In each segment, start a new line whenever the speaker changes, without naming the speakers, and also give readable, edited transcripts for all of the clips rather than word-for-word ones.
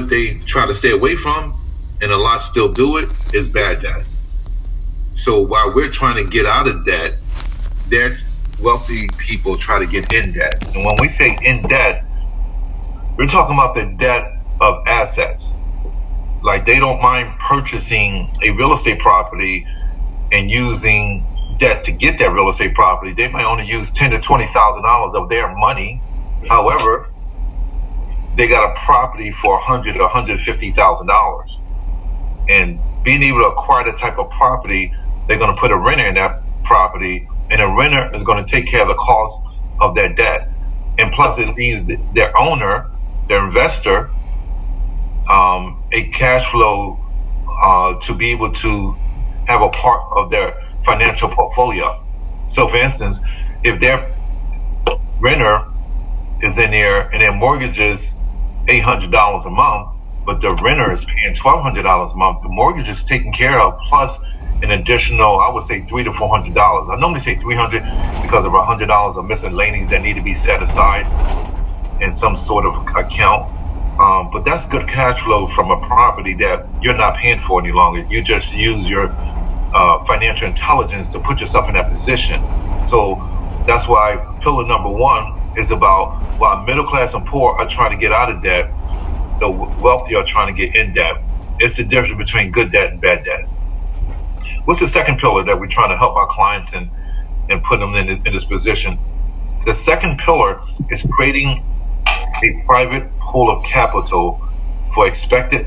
what they try to stay away from, and a lot still do it, is bad debt. So while we're trying to get out of debt, their wealthy people try to get in debt. And when we say in debt, we're talking about the debt of assets. Like they don't mind purchasing a real estate property and using debt to get that real estate property. They might only use $10,000 to $20,000 of their money. However, they got a property for $100,000 or $150,000, and being able to acquire that type of property, they're going to put a renter in that property, and a renter is going to take care of the cost of that debt, and plus it leaves their owner, their investor, a cash flow to be able to have a part of their financial portfolio. So for instance, if their renter is in there and their mortgage is $800 a month, but the renter is paying $1,200 a month, the mortgage is taken care of, plus an additional, I would say $300 to $400. I normally say $300 because of $100 of miscellaneous that need to be set aside in some sort of account. But that's good cash flow from a property that you're not paying for any longer. You just use your financial intelligence to put yourself in that position. So that's why pillar number one is about, while middle class and poor are trying to get out of debt, the wealthy are trying to get in debt. It's the difference between good debt and bad debt. What's the second pillar that we're trying to help our clients and put them in this position? The second pillar is creating a private pool of capital for expected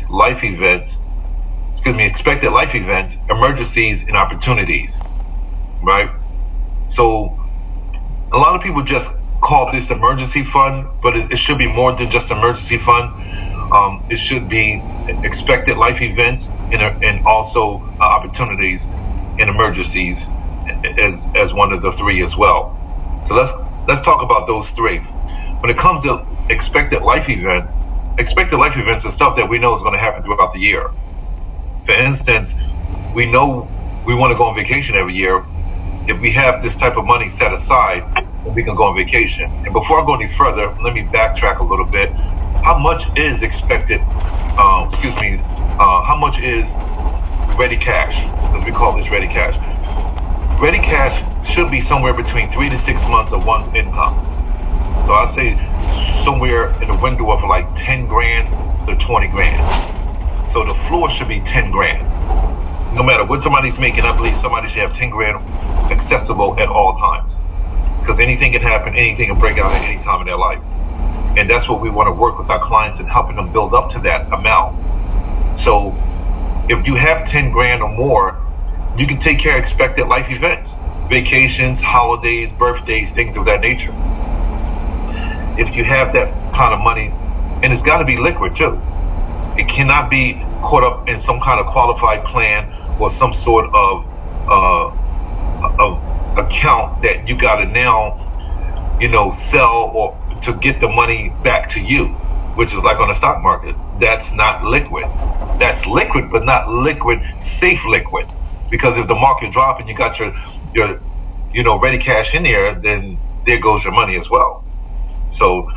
life events, emergencies, and opportunities, right? So a lot of people just call this emergency fund, but it should be more than just emergency fund. It should be expected life events and also opportunities and emergencies as one of the three as well. So let's talk about those three. When it comes to expected life events are stuff that we know is going to happen throughout the year. For instance, we know we want to go on vacation every year. If we have this type of money set aside, we can go on vacation. And before I go any further, let me backtrack a little bit. How much is expected, how much is ready cash, as we call this ready cash? Ready cash should be somewhere between 3 to 6 months of one's income. So I say somewhere in the window of like 10 grand to 20 grand. So the floor should be 10 grand. No matter what somebody's making, I believe somebody should have 10 grand accessible at all times. Because anything can happen, anything can break out at any time in their life. And that's what we want to work with our clients and helping them build up to that amount. So if you have 10 grand or more, you can take care of expected life events, vacations, holidays, birthdays, things of that nature. If you have that kind of money, and it's got to be liquid too. It cannot be caught up in some kind of qualified plan or some sort of account that you got to now, sell or to get the money back to you, which is like on the stock market. That's not liquid. That's liquid, but not liquid, safe liquid. Because if the market drops and you got your ready cash in there, then there goes your money as well. So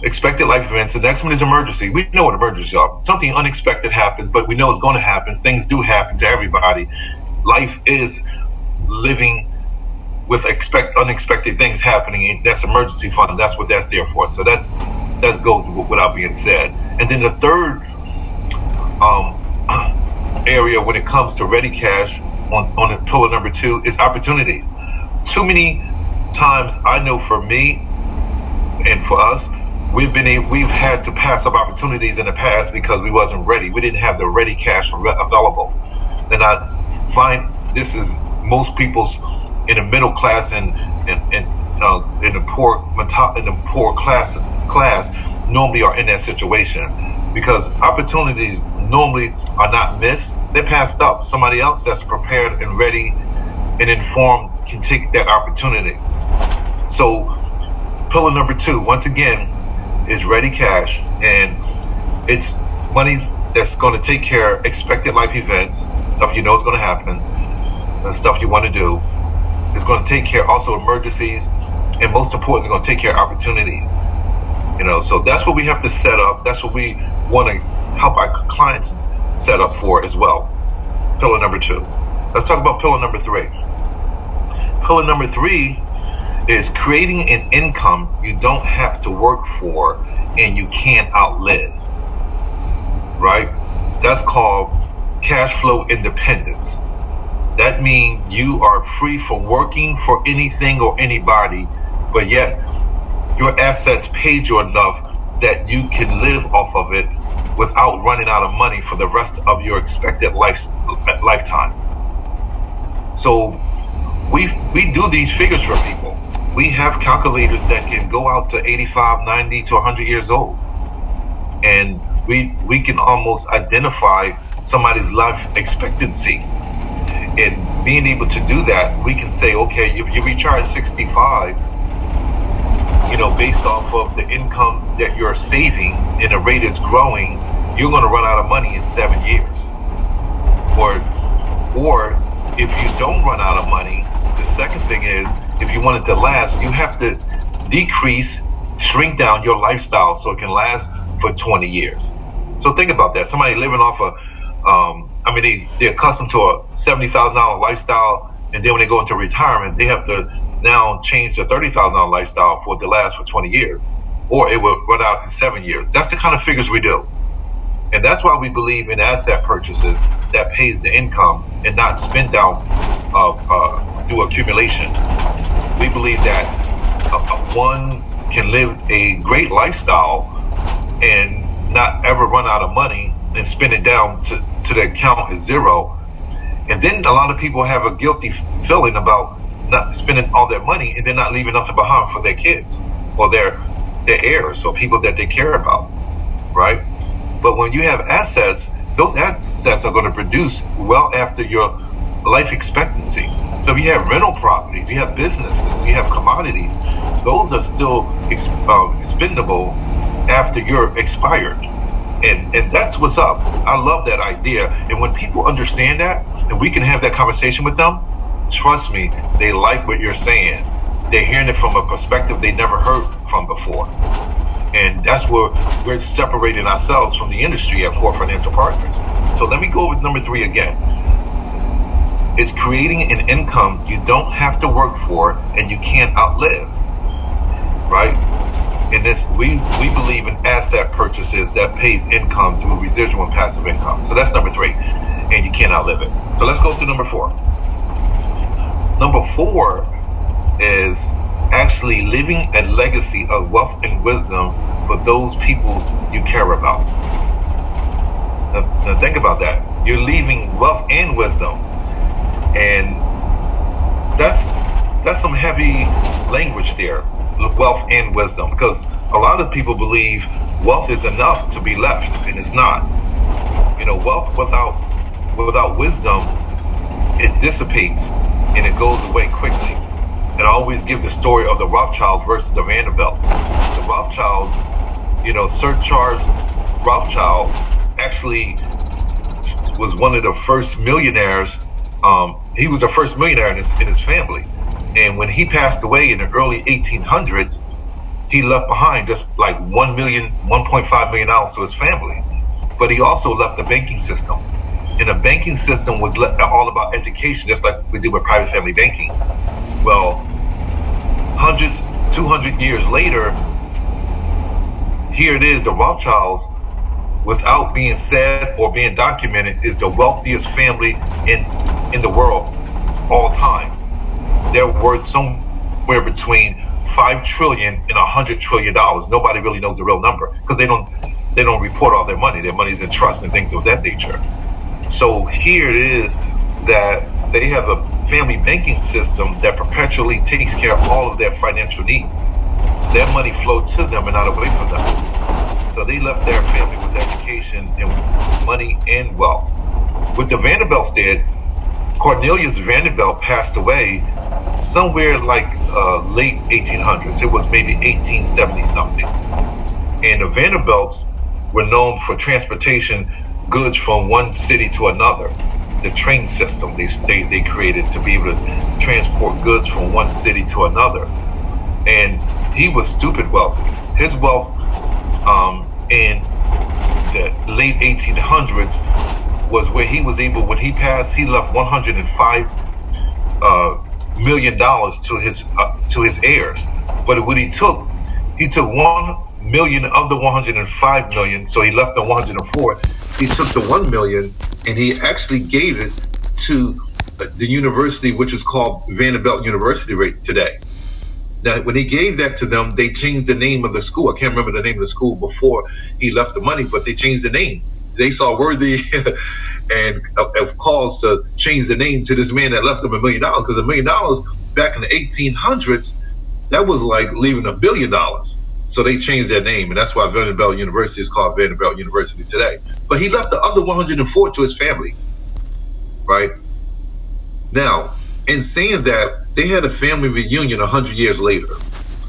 expected life events. The next one is emergency. We know what emergencies are. Something unexpected happens, but we know it's going to happen. Things do happen to everybody. Life is living with unexpected things happening. That's emergency fund. That's what that's there for. So that goes without being said. And then the third area when it comes to ready cash on the pillar number 2 is opportunities. Too many times, I know for me and for us, we've had to pass up opportunities in the past because we wasn't ready. We didn't have the ready cash available. And I find this is most people's in the middle class and in the poor class normally are in that situation, because opportunities normally are not missed. They're passed up. Somebody else that's prepared and ready and informed can take that opportunity. So pillar number 2, once again, is ready cash, and it's money that's going to take care of expected life events, stuff you know is going to happen, and stuff you want to do. It's going to take care also emergencies, and most important, it's going to take care of opportunities. So that's what we have to set up. That's what we want to help our clients set up for as well. Pillar number 2. Let's talk about pillar number 3. Pillar number 3 is creating an income you don't have to work for and you can't outlive. Right? That's called cash flow independence. That means you are free from working for anything or anybody, but yet your assets paid you enough that you can live off of it without running out of money for the rest of your expected lifetime. So we do these figures for people. We have calculators that can go out to 85, 90 to 100 years old. And we can almost identify somebody's life expectancy. And being able to do that, we can say, okay, if you retire at 65, based off of the income that you're saving and the rate it's growing, you're going to run out of money in 7 years. Or if you don't run out of money, the second thing is, if you want it to last, you have to shrink down your lifestyle so it can last for 20 years. So think about that. Somebody living off they're accustomed to a $70,000 lifestyle, and then when they go into retirement, they have to now change the $30,000 lifestyle for it to last for 20 years, or it will run out in 7 years. That's the kind of figures we do. And that's why we believe in asset purchases that pays the income and not spend down through accumulation. We believe that one can live a great lifestyle and not ever run out of money and spend it down to the account is zero. And then a lot of people have a guilty feeling about not spending all their money and they're not leaving nothing behind for their kids or their heirs or people that they care about, right? But when you have assets, those assets are going to produce well after your life expectancy. So if you have rental properties, you have businesses, you have commodities, those are still expendable after you're expired. And that's what's up. I love that idea. And when people understand that, and we can have that conversation with them, trust me, they like what you're saying. They're hearing it from a perspective they never heard from before. And that's where we're separating ourselves from the industry at Core Financial Partners. So let me go with number 3 again. It's creating an income you don't have to work for and you can't outlive, right? And this, we believe in asset purchases that pays income through residual and passive income. So that's number 3, and you can't outlive it. So let's go to number 4. Number 4 is actually living a legacy of wealth and wisdom for those people you care about. Now think about that. You're leaving wealth and wisdom, and that's some heavy language there. Wealth and wisdom, because a lot of people believe wealth is enough to be left, and it's not. Wealth without wisdom, it dissipates and it goes away quickly. And I always give the story of the Rothschilds versus the Vanderbilt. The Rothschilds, Sir Charles Rothschild actually was one of the first millionaires. He was the first millionaire in his family. And when he passed away in the early 1800s, he left behind just like $1.5 million to his family. But he also left the banking system. And the banking system was all about education, just like we do with private family banking. Well, 200 years later, here it is, the Rothschilds, without being said or being documented, is the wealthiest family in the world all time. They're worth somewhere between $5 trillion and $100 trillion. Nobody really knows the real number because they don't report all their money. Their money's in trust and things of that nature. So here it is that they have a family banking system that perpetually takes care of all of their financial needs. Their money flowed to them and not away from them. So they left their family with education and money and wealth. What the Vanderbilts did, Cornelius Vanderbilt passed away somewhere like late 1800s. It was maybe 1870 something. And the Vanderbilts were known for transportation goods from one city to another. The train system they created to be able to transport goods from one city to another. And he was stupid wealthy. His wealth in the late 1800s was where he was able, when he passed, he left $105 million to his heirs. But what he took 1 million of the 105 million, so he left the 104. He took the 1 million and he actually gave it to the university, which is called Vanderbilt University right today. Now, when he gave that to them, they changed the name of the school. I can't remember the name of the school before he left the money, but they changed the name. They saw worthy and of cause to change the name to this man that left them $1 million, because $1 million back in the 1800s, that was like leaving $1 billion. So they changed their name, and that's why Vanderbilt University is called Vanderbilt University today. But he left the other 104 to his family, right? Now, in saying that, they had a family reunion 100 years later.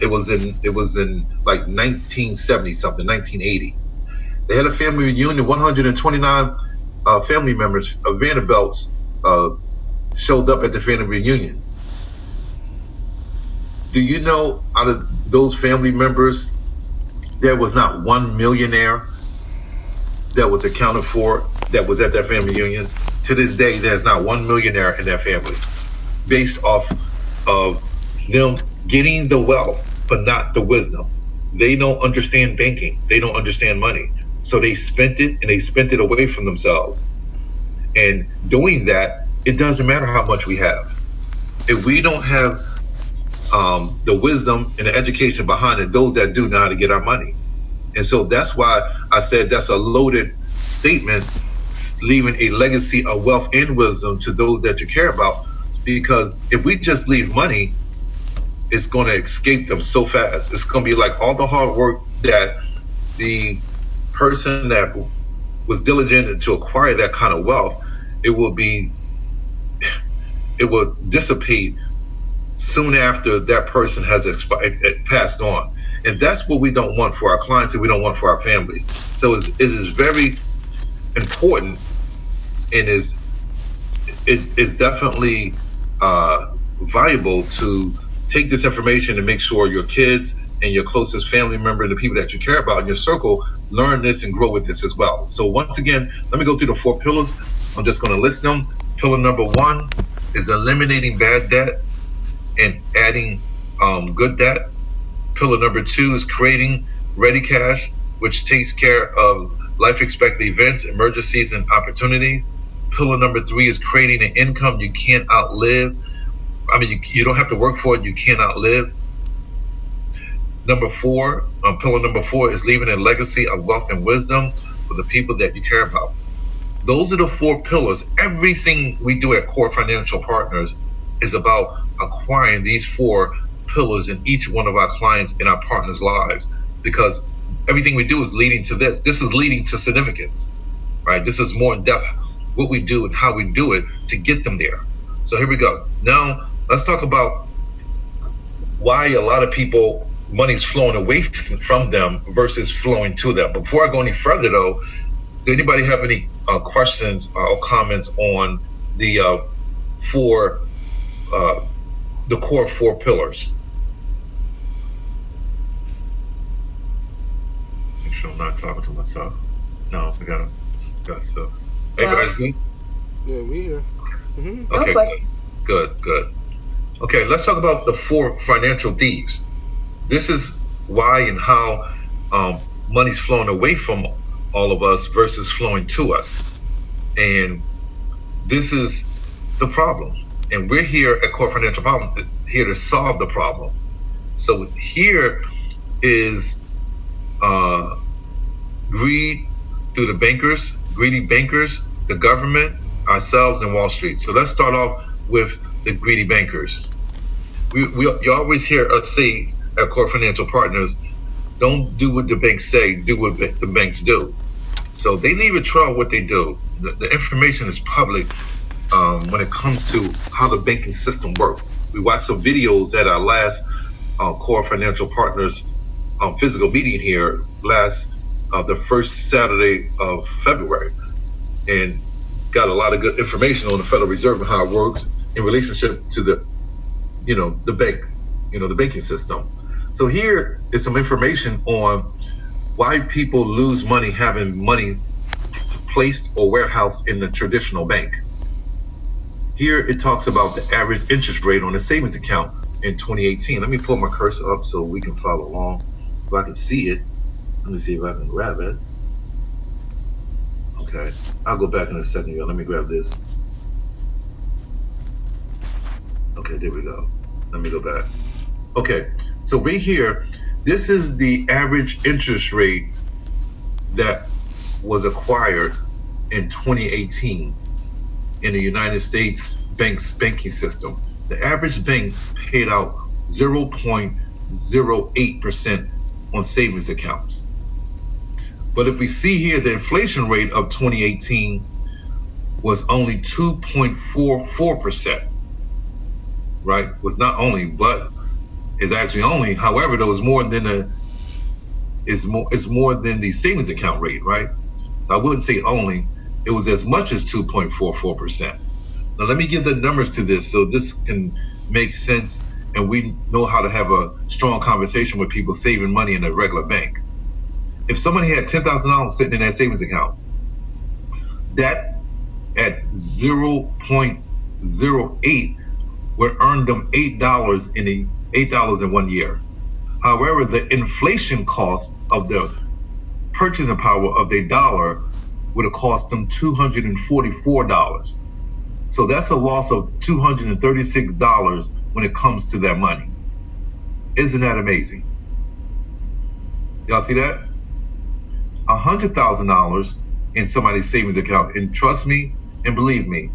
It was in like 1970 something, 1980. They had a family reunion. 129 family members of Vanderbilt's showed up at the family reunion. Do you know, out of those family members, there was not one millionaire that was accounted for that was at that family reunion? To this day, there's not one millionaire in that family, based off of them getting the wealth, but not the wisdom. They don't understand banking. They don't understand money. So they spent it, and they spent it away from themselves. And doing that, it doesn't matter how much we have. If we don't have the wisdom and the education behind it, those that do know how to get our money. And so that's why I said that's a loaded statement, leaving a legacy of wealth and wisdom to those that you care about. Because if we just leave money, it's going to escape them so fast. It's going to be like all the hard work that the person that was diligent to acquire that kind of wealth, it will dissipate soon after that person has passed on. And that's what we don't want for our clients, and we don't want for our families. So it is very important, and it is definitely valuable to take this information and make sure your kids and your closest family member, the people that you care about in your circle, learn this and grow with this as well. So once again, let me go through the 4 pillars. I'm just going to list them. Pillar number 1 is eliminating bad debt and adding good debt. Pillar number 2 is creating ready cash, which takes care of life expected events, emergencies, and opportunities. Pillar number 3 is creating an income you can't outlive. I mean, you don't have to work for it, you can't outlive. Pillar number 4 is leaving a legacy of wealth and wisdom for the people that you care about. Those are the 4 pillars. Everything we do at Core Financial Partners is about acquiring these 4 pillars in each one of our clients and our partners' lives, because everything we do is leading to this. This is leading to significance, right? This is more in depth what we do and how we do it to get them there. So here we go. Now let's talk about why a lot of people, money's flowing away from them versus flowing to them. Before I go any further though, does anybody have any questions or comments on the core 4 pillars? Make sure I'm not talking to myself. No, I got stuff. Everybody's good?
Yeah, we here. Mm-hmm.
Okay, good. Okay, let's talk about the 4 financial thieves. This is why and how money's flowing away from all of us versus flowing to us. And this is the problem. And we're here at Core Financial Partners here to solve the problem. So here is greed through the bankers, greedy bankers, the government, ourselves, and Wall Street. So let's start off with the greedy bankers. You always hear us say at Core Financial Partners, don't do what the banks say, do what the banks do. So they leave a trail what they do. The information is public when it comes to how the banking system works. We watched some videos at our last Core Financial Partners physical meeting here the first Saturday of February, and got a lot of good information on the Federal Reserve and how it works in relationship to the bank, the banking system. So here is some information on why people lose money having money placed or warehoused in the traditional bank. Here it talks about the average interest rate on a savings account in 2018. Let me pull my cursor up so we can follow along. If I can see it, let me see if I can grab it. Okay, I'll go back in a second, y'all. Let me grab this. Okay, there we go. Let me go back. Okay, so right here, this is the average interest rate that was acquired in 2018 in the United States banking system. The average bank paid out 0.08% on savings accounts. But if we see here, the inflation rate of 2018 was only 2.44%, right? Was not only, but is actually only. However, there was more than it's more than the savings account rate, right? So I wouldn't say only. It was as much as 2.44%. Now let me give the numbers to this so this can make sense and we know how to have a strong conversation with people saving money in a regular bank. If somebody had $10,000 sitting in that savings account, that at 0.08 would earn them $8 in 1 year. However, the inflation cost of the purchasing power of their dollar would have cost them $244. So that's a loss of $236 when it comes to that money. Isn't that amazing? Y'all see that? $100,000 in somebody's savings account. And trust me and believe me,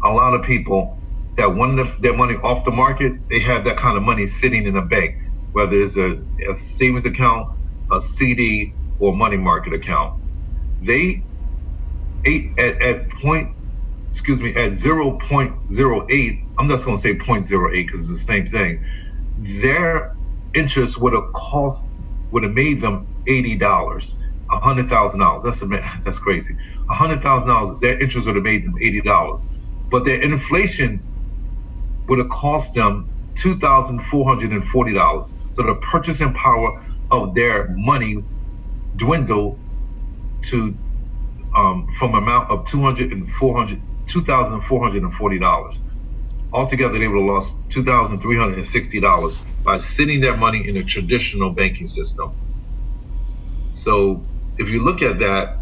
a lot of people that want their money off the market, they have that kind of money sitting in a bank, whether it's a savings account, a CD, or money market account. They at 0.08, I'm just going to say 0.08 because it's the same thing. Their interest would have made them $80. $100,000. That's crazy. $100,000. Their interest would have made them $80, but their inflation would have cost them $2,440. So the purchasing power of their money dwindled to from amount of $2,440. Altogether, they would have lost $2,360 by sitting their money in a traditional banking system. So if you look at that,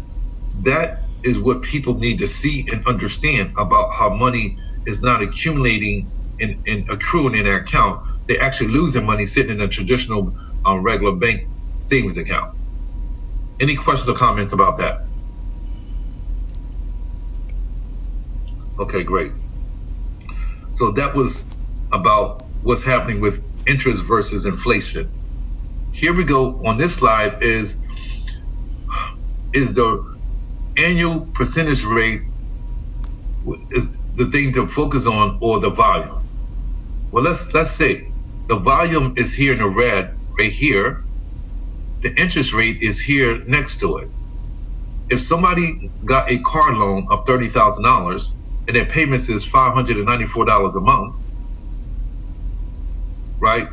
that is what people need to see and understand about how money is not accumulating and accruing in their account. They're actually losing money sitting in a traditional regular bank savings account. Any questions or comments about that? Okay, great. So that was about what's happening with interest versus inflation. Here we go. On this slide is the annual percentage rate is the thing to focus on, or the volume. Well, let's say the volume is here in the red right here. The interest rate is here next to it. If somebody got a car loan of $30,000 and their payments is $594 a month, right?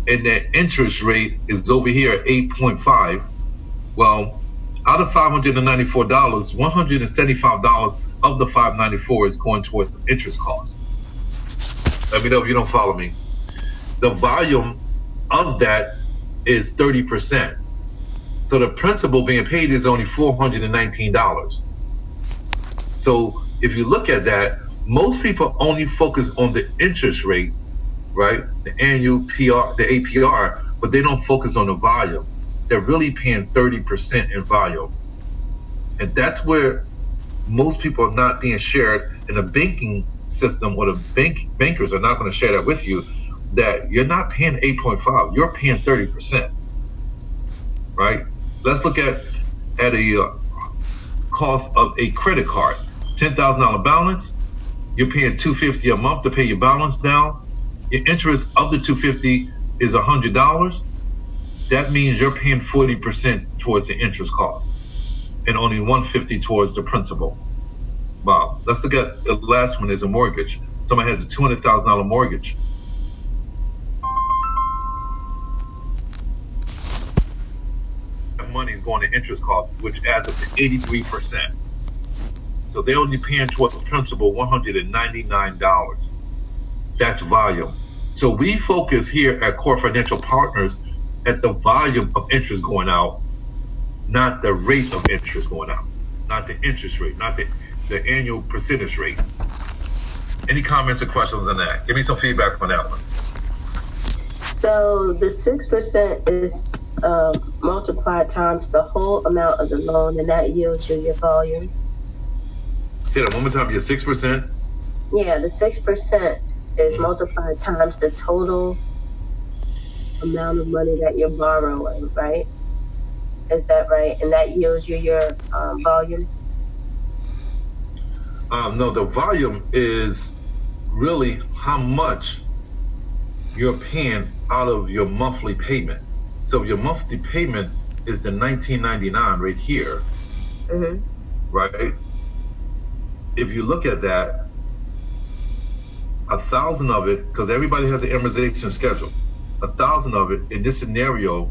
And their interest rate is over here at 8.5. Well, out of $594, $175 of the $594 is going towards interest costs. Let me know if you don't follow me. The volume of that is 30%. So the principal being paid is only $419. So if you look at that, most people only focus on the interest rate, right? The annual PR, the APR, but they don't focus on the volume. They're really paying 30% in volume. And that's where most people are not being shared in the banking system, or the bankers are not going to share that with you, that you're not paying 8.5, you're paying 30%, right? Let's look at a cost of a credit card. $10,000 balance, you're paying $250 a month to pay your balance down. Your interest of the $250 is $100. That means you're paying 40% towards the interest cost and only $150 towards the principal. Wow. Let's look at the last one, is a mortgage. Somebody has a $200,000 mortgage. That money is going to interest cost, which adds up to 83%. So they're only paying towards the principal $199. That's volume. So we focus here at Core Financial Partners at the volume of interest going out, not the rate of interest going out, not the interest rate, not the annual percentage rate. Any comments or questions on that? Give me some feedback on that one.
So the 6% is multiplied times the whole amount of the loan, and that yields you your volume.
Say that one more time. You're 6%.
Yeah, the 6% is multiplied times the total amount of money that you're borrowing, right? Is that right? And that yields you your volume?
No, the volume is really how much you're paying out of your monthly payment. So your monthly payment is the $19.99 right here, right? If you look at that, 1,000 of it, because everybody has an amortization schedule, 1,000 of it in this scenario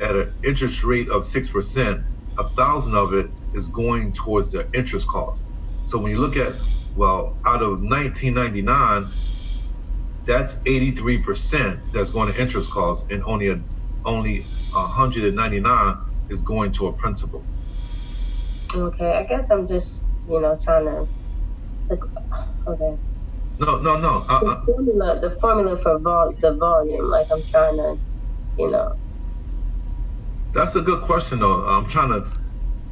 at an interest rate of 6%, 1,000 of it is going towards the interest cost. So when you look at, well, out of 1999, that's 83% that's going to interest cost, and only 199 is going to a principal.
Okay, I guess I'm just trying to look. Okay.
No.
The formula for the volume, like I'm trying to,
That's a good question, though. I'm trying to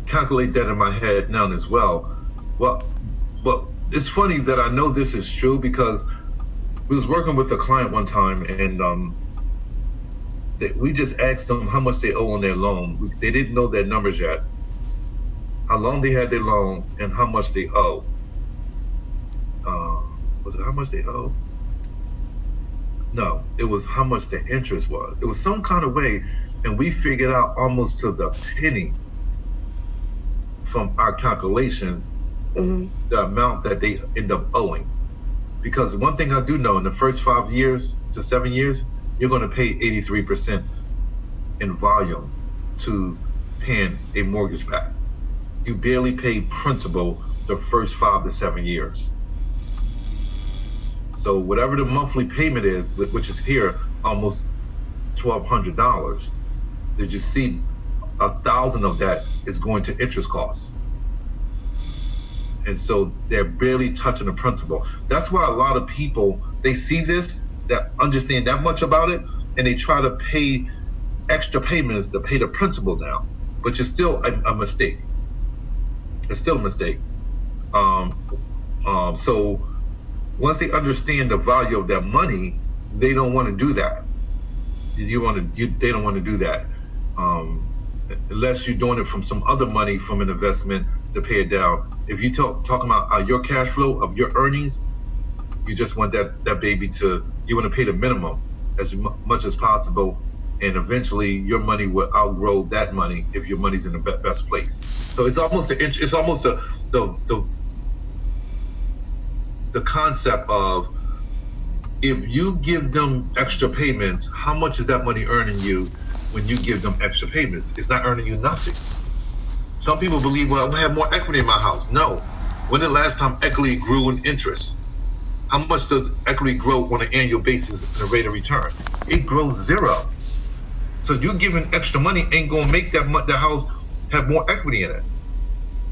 calculate that in my head now as well. Well, but it's funny that I know this is true because we was working with a client one time, and we just asked them how much they owe on their loan. They didn't know their numbers yet, how long they had their loan, and how much they owe. Was it how much they owe? No, it was how much the interest was. It was some kind of way, and we figured out almost to the penny from our calculations the amount that they end up owing. Because one thing I do know, in the first 5 years to 7 years, you're going to pay 83% in volume to paying a mortgage back. You barely pay principal the first 5 to 7 years. So whatever the monthly payment is, which is here almost $1,200, did you see 1,000 of that is going to interest costs? And so they're barely touching the principal. That's why a lot of people, they see this, that understand that much about it, and they try to pay extra payments to pay the principal down, which is still a mistake. It's still a mistake. So once they understand the value of their money, they don't want to do that. They don't want to do that unless you're doing it from some other money from an investment to pay it down. If you talking about your cash flow of your earnings, you just want that baby you want to pay the minimum as much as possible, and eventually your money will outgrow that money if your money's in the best place. So it's almost the concept of, if you give them extra payments, how much is that money earning you when you give them extra payments? It's not earning you nothing. Some people believe, well, I'm gonna have more equity in my house. No. When the last time equity grew in interest? How much does equity grow on an annual basis in the rate of return? It grows zero. So you giving extra money ain't gonna make that house have more equity in it.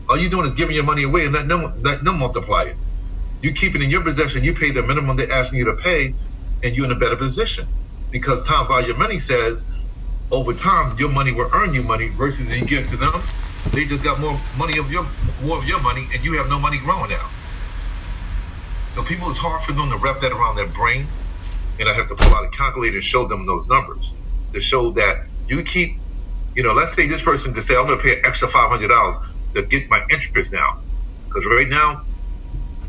All you're doing is giving your money away and let them multiply it. You keep it in your possession, you pay the minimum they're asking you to pay, and you're in a better position. Because time value of money says, over time, your money will earn you money versus you give to them. They just got more of your money, and you have no money growing now. So people, it's hard for them to wrap that around their brain, and I have to pull out a calculator and show them those numbers to show that you keep, let's say this person to say, I'm going to pay an extra $500 to get my interest down, because right now,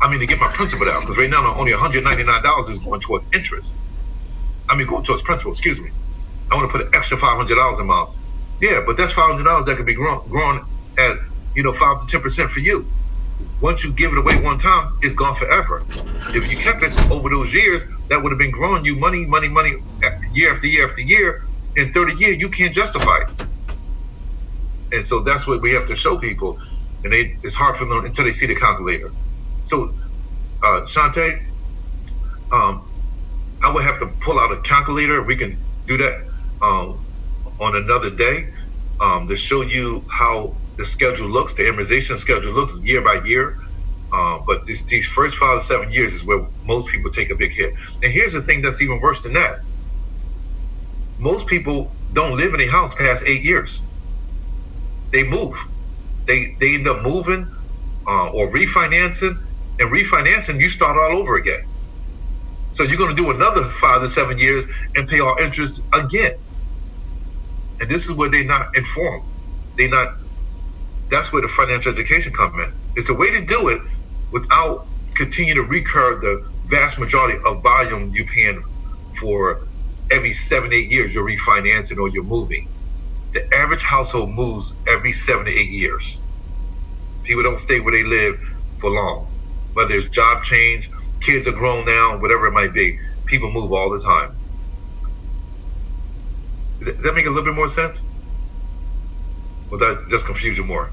to get my principal down, because right now only $199 is going towards interest. Going towards principal, excuse me. I want to put an extra $500 in my, yeah, but that's $500 that could be grown at 5 to 10% for you. Once you give it away one time, it's gone forever. If you kept it over those years, that would have been growing you money, year after year after year. In 30 years, you can't justify it. And so that's what we have to show people, and it's hard for them until they see the calculator. So, Shantae, I would have to pull out a calculator. We can do that on another day to show you how the schedule looks, the amortization schedule looks year by year. But these first 5 to 7 years is where most people take a big hit. And here's the thing that's even worse than that. Most people don't live in a house past 8 years. They move. They end up moving or refinancing. And refinancing, you start all over again. So you're going to do another 5 to 7 years and pay all interest again. And this is where they're not informed. That's where the financial education comes in. It's a way to do it without continue to recur the vast majority of volume you're paying for every 7, 8 years you're refinancing or you're moving. The average household moves every 7 to 8 years. People don't stay where they live for long. Whether it's job change, kids are grown now, whatever it might be, people move all the time. Does that make a little bit more sense? Or that just confuse you more?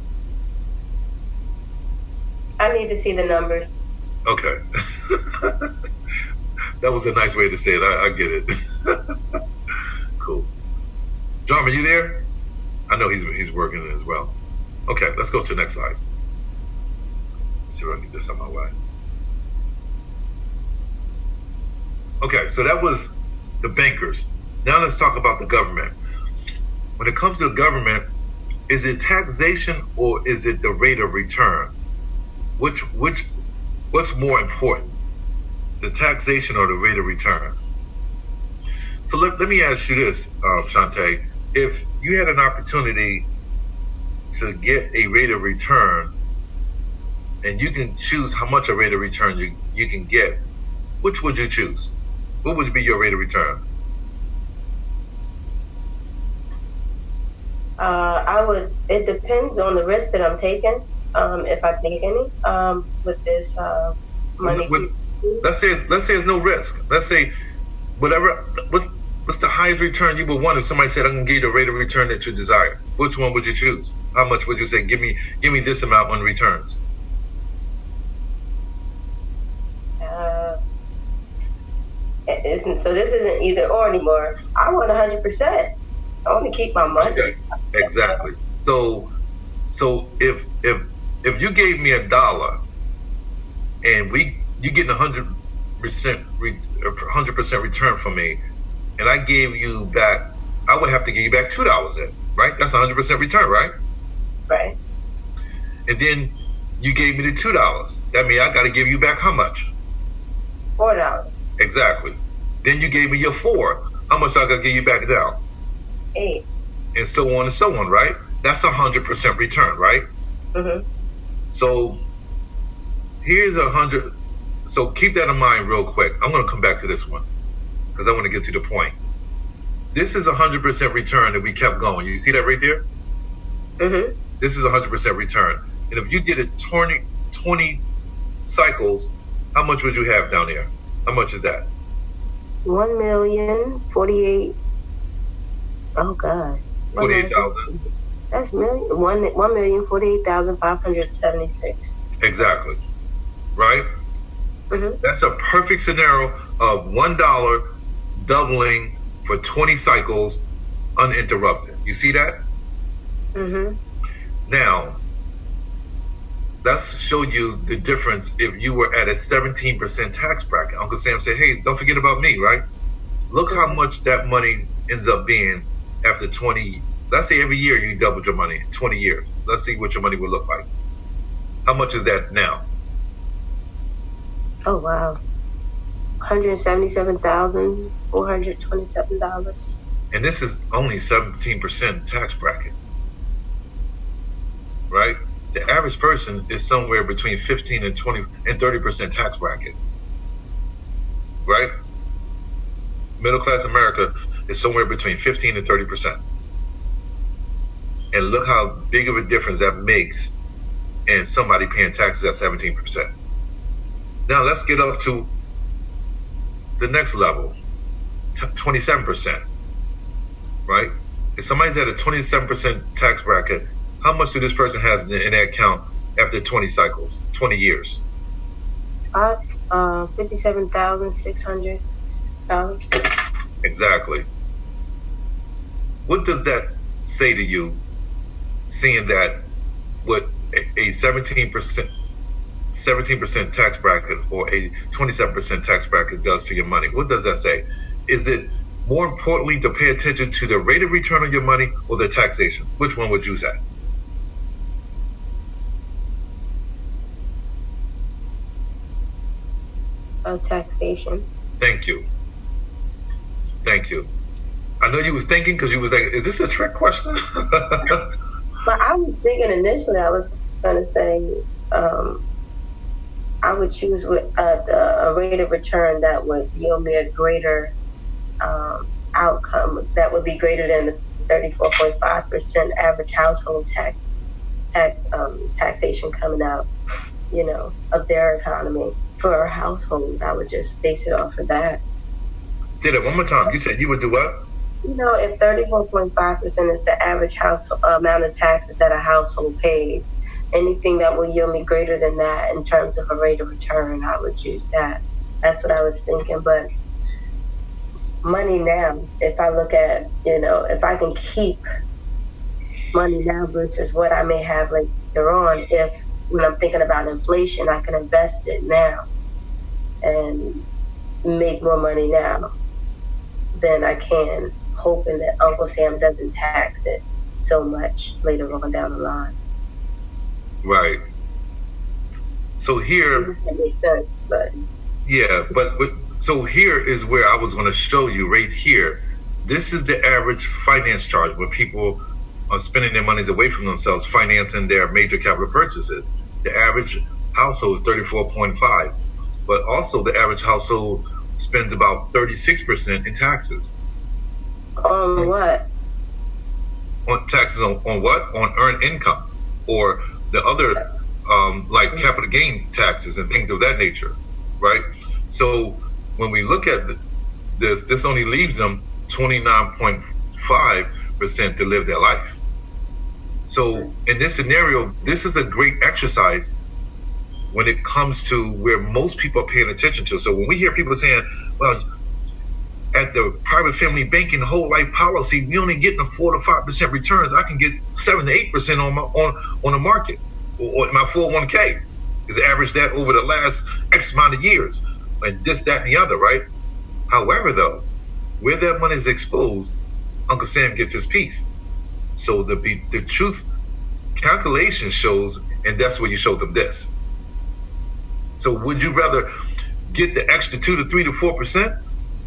I need to see the numbers.
Okay. That was a nice way to say it. I get it. Cool. John, are you there? I know he's working as well. Okay, let's go to the next slide. See if I can get this on my way. Okay, so that was the bankers. Now let's talk about the government. When it comes to the government, is it taxation or is it the rate of return? What's more important, the taxation or the rate of return? So let me ask you this, Shantae. If you had an opportunity to get a rate of return, and you can choose how much a rate of return you can get, which would you choose? What would be your rate of return?
It depends on the risk that I'm taking, if I take any, with this money.
Let's say it's no risk. Let's say whatever, what's the highest return you would want if somebody said, I'm going to give you the rate of return that you desire? Which one would you choose? How much would you say, give me this amount on returns?
So this isn't either or anymore. I want 100%. I want to keep my money.
Okay, exactly. So if you gave me $1 and you getting 100% return from me, and I gave you back, I would have to give you back $2 then, right? That's 100% return, right?
Right.
And then you gave me the $2. That means I got to give you back how much?
$4.
Exactly. Then you gave me your 4. How much I got to give you back now?
8.
And so on and so on, right? That's 100% return, right?
Mm-hmm.
So here's 100. So keep that in mind real quick. I'm going to come back to this one because I want to get to the point. This is 100% return that we kept going. You see that right there?
Mm-hmm.
This is 100% return. And if you did it 20 cycles, how much would you have down there? How much is that?
1,048,000. Oh gosh.
48,000.
That's 1,048,576.
Exactly. Right?
Mm-hmm.
That's a perfect scenario of $1 doubling for 20 cycles uninterrupted. You see that?
Mm-hmm.
Now, let's show you the difference if you were at a 17% tax bracket. Uncle Sam said, hey, don't forget about me, right? Look how much that money ends up being after 20. Let's say every year you doubled your money, 20 years. Let's see what your money would look like. How much is that now?
Oh, wow. $177,427.
And this is only 17% tax bracket, right? The average person is somewhere between 15 and 20 and 30% tax bracket, right? Middle class America is somewhere between 15 and 30%. And look how big of a difference that makes in somebody paying taxes at 17%. Now let's get up to the next level, 27%, right? If somebody's at a 27% tax bracket How much do this person has in their account after 20 cycles, 20 years?
57,600 dollars.
Exactly. What does that say to you, seeing that what a 17% tax bracket or a 27% tax bracket does to your money? What does that say? Is it more importantly to pay attention to the rate of return on your money or the taxation? Which one would you say?
Taxation.
Thank you. Thank you. I know you was thinking because you was like, is this a trick question?
But I was thinking initially, I was going to say I would choose with a rate of return that would yield me a greater outcome that would be greater than the 34.5% average household taxation coming out, of their economy for a household. I would just base it off of that.
Say that one more time. You said you would do what?
If 34.5% is the average household amount of taxes that a household pays, anything that will yield me greater than that in terms of a rate of return, I would choose that. That's what I was thinking. But money now, if I look at, if I can keep money now versus what I may have later on, if when I'm thinking about inflation, I can invest it now and make more money now than I can, hoping that Uncle Sam doesn't tax it so much later on down the line.
Right. So here,
That makes sense, but
yeah, but so here is where I was going to show you right here. This is the average finance charge when people are spending their monies away from themselves, financing their major capital purchases. The average household is 34.5, but also the average household spends about 36% in taxes.
on what?
On taxes on what? On earned income or the other like capital gain taxes and things of that nature, right? So when we look at this only leaves them 29.5% to live their life. So in this scenario, this is a great exercise when it comes to where most people are paying attention to. So when we hear people saying, well, at the private family banking whole life policy, we only getting a 4 to 5% returns. I can get 7 to 8% on the market or my 401k is average that over the last X amount of years and this, that, and the other, right? However, though, where that money is exposed, Uncle Sam gets his piece. So the truth calculation shows, and that's where you show them this. So would you rather get the extra 2 to 3 to 4%?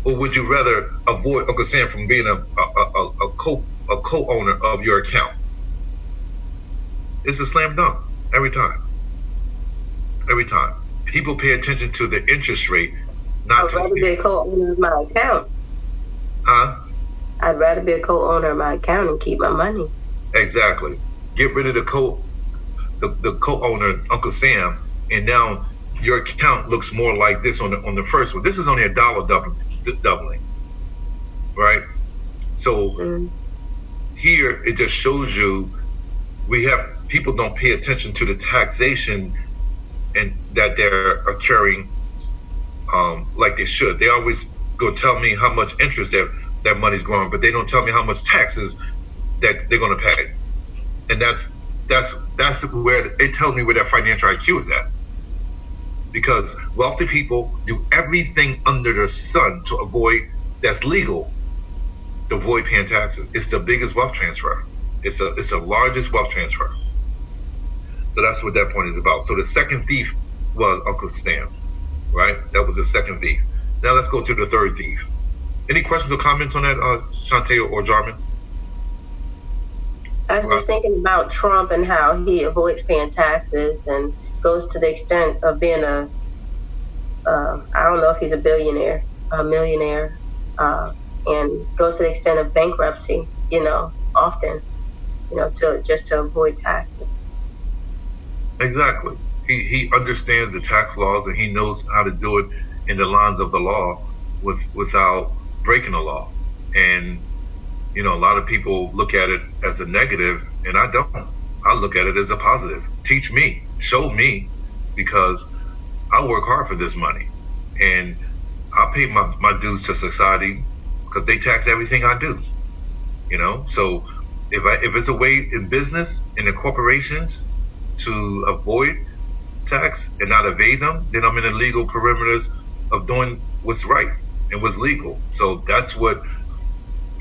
Or would you rather avoid Uncle Sam from being a co-owner of your account? It's a slam dunk every time. Every time. People pay attention to the interest rate, not
I'd rather be a co-owner of my account.
Huh?
I'd rather be a co-owner of my account and keep my money.
Exactly. Get rid of the co-owner, Uncle Sam, and now your account looks more like this on the first one. This is only $1 doubling, right? So here it just shows you people don't pay attention to the taxation and that they're occurring like they should. They always go tell me how much interest that money's growing, but they don't tell me how much taxes that they're going to pay. And that's where it tells me where their financial IQ is at. Because wealthy people do everything under the sun to avoid, that's legal, to avoid paying taxes. It's the biggest wealth transfer. It's the largest wealth transfer. So that's what that point is about. So the second thief was Uncle Sam, right? That was the second thief. Now let's go to the third thief. Any questions or comments on that, Shantae or Jarman?
I was just thinking about Trump and how he avoids paying taxes and goes to the extent of being I don't know if he's a billionaire, a millionaire, and goes to the extent of bankruptcy, often, to avoid taxes.
Exactly. He understands the tax laws and he knows how to do it in the lines of the law without breaking the law. And a lot of people look at it as a negative, and I don't. I look at it as a positive. Teach me, show me, because I work hard for this money, and I pay my dues to society because they tax everything I do. So if it's a way in business in the corporations to avoid tax and not evade them, then I'm in the legal perimeters of doing what's right and what's legal. So that's what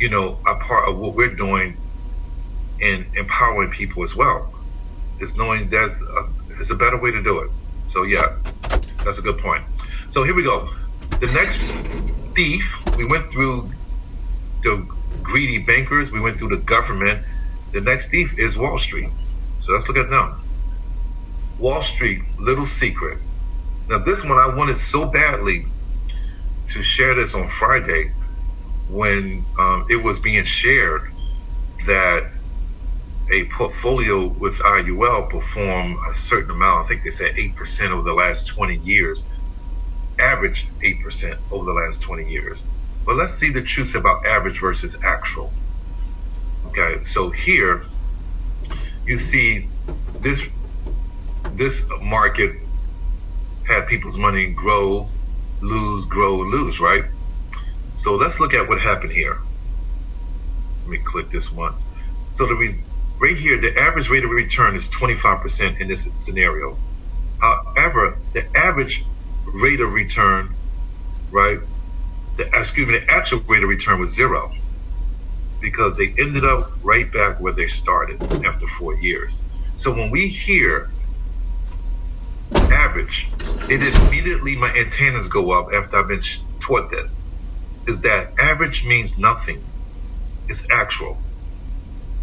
a part of what we're doing in empowering people as well, is knowing there's a better way to do it. So yeah, that's a good point. So here we go. The next thief, we went through the greedy bankers, we went through the government. The next thief is Wall Street. So let's look at them. Wall Street, little secret. Now this one, I wanted so badly to share this on Friday when it was being shared that a portfolio with IUL performed a certain amount. I think they said 8% over the last 20 years, averaged 8% over the last 20 years. But let's see the truth about average versus actual. Okay, so here you see this market had people's money grow, lose, right? So let's look at what happened here. Let me click this once. So right here, the average rate of return is 25% in this scenario. However, the average rate of return, right? The actual rate of return was 0, because they ended up right back where they started after 4 years. So when we hear average, it immediately, my antennas go up after I've been taught this, is that average means nothing. It's actual.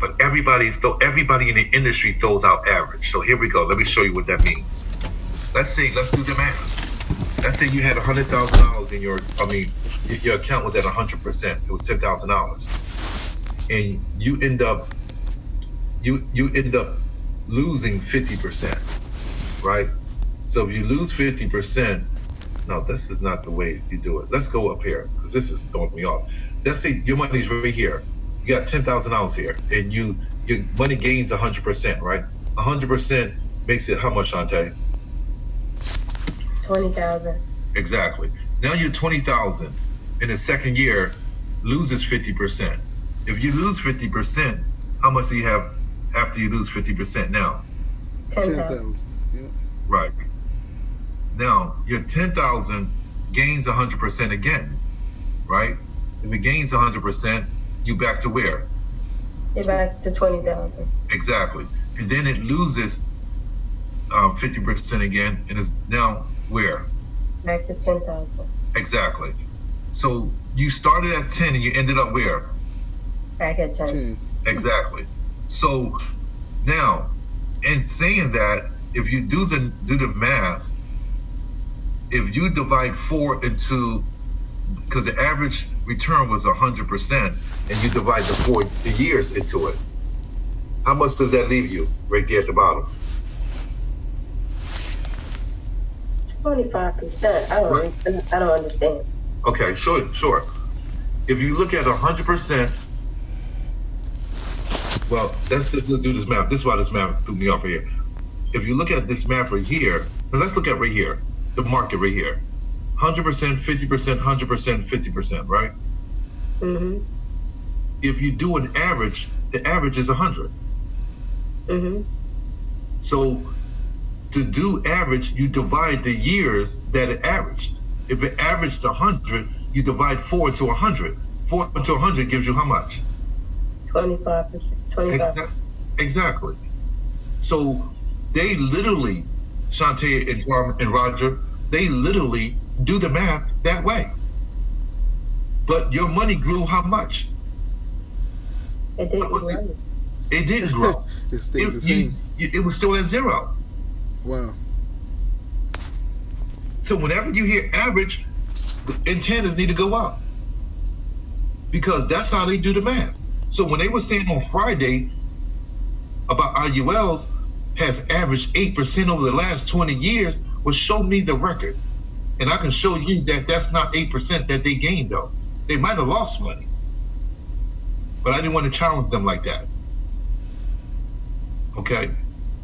But everybody in the industry throws out average. So here we go. Let me show you what that means. Let's do the math. Let's say you had $100,000 in your account was at 100%. It was $10,000, and you end up losing 50%, right? So if you lose 50%, no, this is not the way you do it. Let's go up here, because this is throwing me off. Let's say your money's right here. You got $10,000 here, and your money gains 100%, right? 100% makes it how much, Shantae?
20,000.
Exactly. Now you're 20,000. In the second year, loses 50%. If you lose 50%, how much do you have after you lose 50% now?
10,000.
Yeah.
Right. Now your 10,000 gains 100% again, right? If it gains 100%, you back to where?
You're back to 20,000.
Exactly. And then it loses 50% again, and is now where?
Back to 10,000.
Exactly. So you started at 10 and you ended up where?
Back at 10.
Exactly. So now, in saying that, if you do the math, if you divide 4 into, because the average return was 100%, and you divide the years into it, how much does that leave you right there at the bottom?
25%. I don't understand.
Okay, sure. If you look at 100%, well, let's just do this math. This is why this math threw me off right here. If you look at this math right here, let's look at right here, the market right here. 100%, 50%, 100%, 50%, right?
Mm-hmm.
If you do an average, the average is 100.
Mm-hmm.
So to do average, you divide the years that it averaged. If it averaged 100, you divide 4 into 100. 4 into 100 gives you how much?
25%. 25.
Exactly. So they literally, Shantae and Roger, they literally do the math that way. But your money grew how much?
It didn't grow.
It didn't grow.
It stayed the same.
It was still at 0.
Wow.
So whenever you hear average, antennas need to go up, because that's how they do the math. So when they were saying on Friday about IULs has averaged 8% over the last 20 years, well, show me the record. And I can show you that that's not 8% that they gained, though. They might have lost money. But I didn't want to challenge them like that. Okay,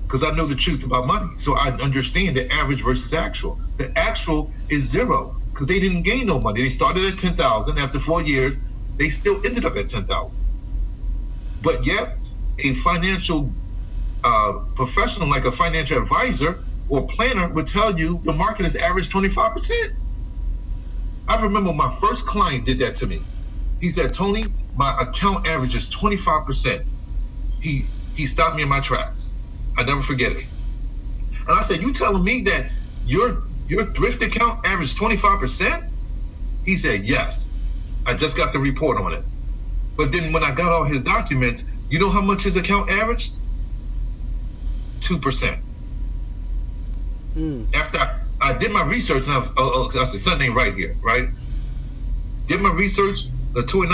because I know the truth about money, so I understand the average versus actual. The actual is zero because they didn't gain no money. They started at 10,000. After 4 years, they still ended up at 10,000. But yet, a financial professional like a financial advisor or planner would tell you the market has averaged 25%. I remember my first client did that to me. He said, Tony, my account averages 25%. He stopped me in my tracks. I never forget it. And I said, you telling me that your thrift account averaged 25%? He said, yes. I just got the report on it. But then when I got all his documents, you know how much his account averaged? 2%. After I did my research, and I said, something ain't right here, right? Did my research, the 2